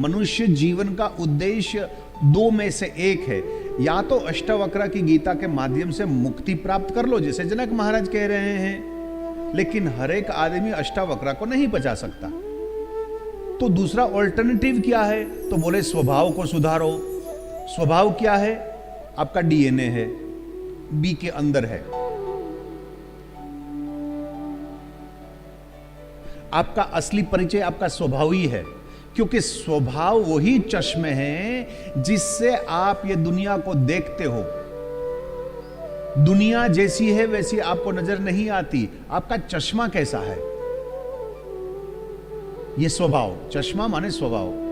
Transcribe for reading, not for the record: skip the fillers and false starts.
मनुष्य जीवन का उद्देश्य दो में से एक है, या तो अष्टावक्र की गीता के माध्यम से मुक्ति प्राप्त कर लो जैसे जनक महाराज कह रहे हैं, लेकिन हर एक आदमी अष्टावक्र को नहीं बचा सकता। तो दूसरा ऑल्टरनेटिव क्या है? तो बोले स्वभाव को सुधारो। स्वभाव क्या है? आपका डीएनए है, बी के अंदर है। आपका असली परिचय आपका स्वभाव ही है, क्योंकि स्वभाव वही चश्मे हैं जिससे आप ये दुनिया को देखते हो। दुनिया जैसी है वैसी आपको नजर नहीं आती, आपका चश्मा कैसा है, ये स्वभाव। चश्मा माने स्वभाव।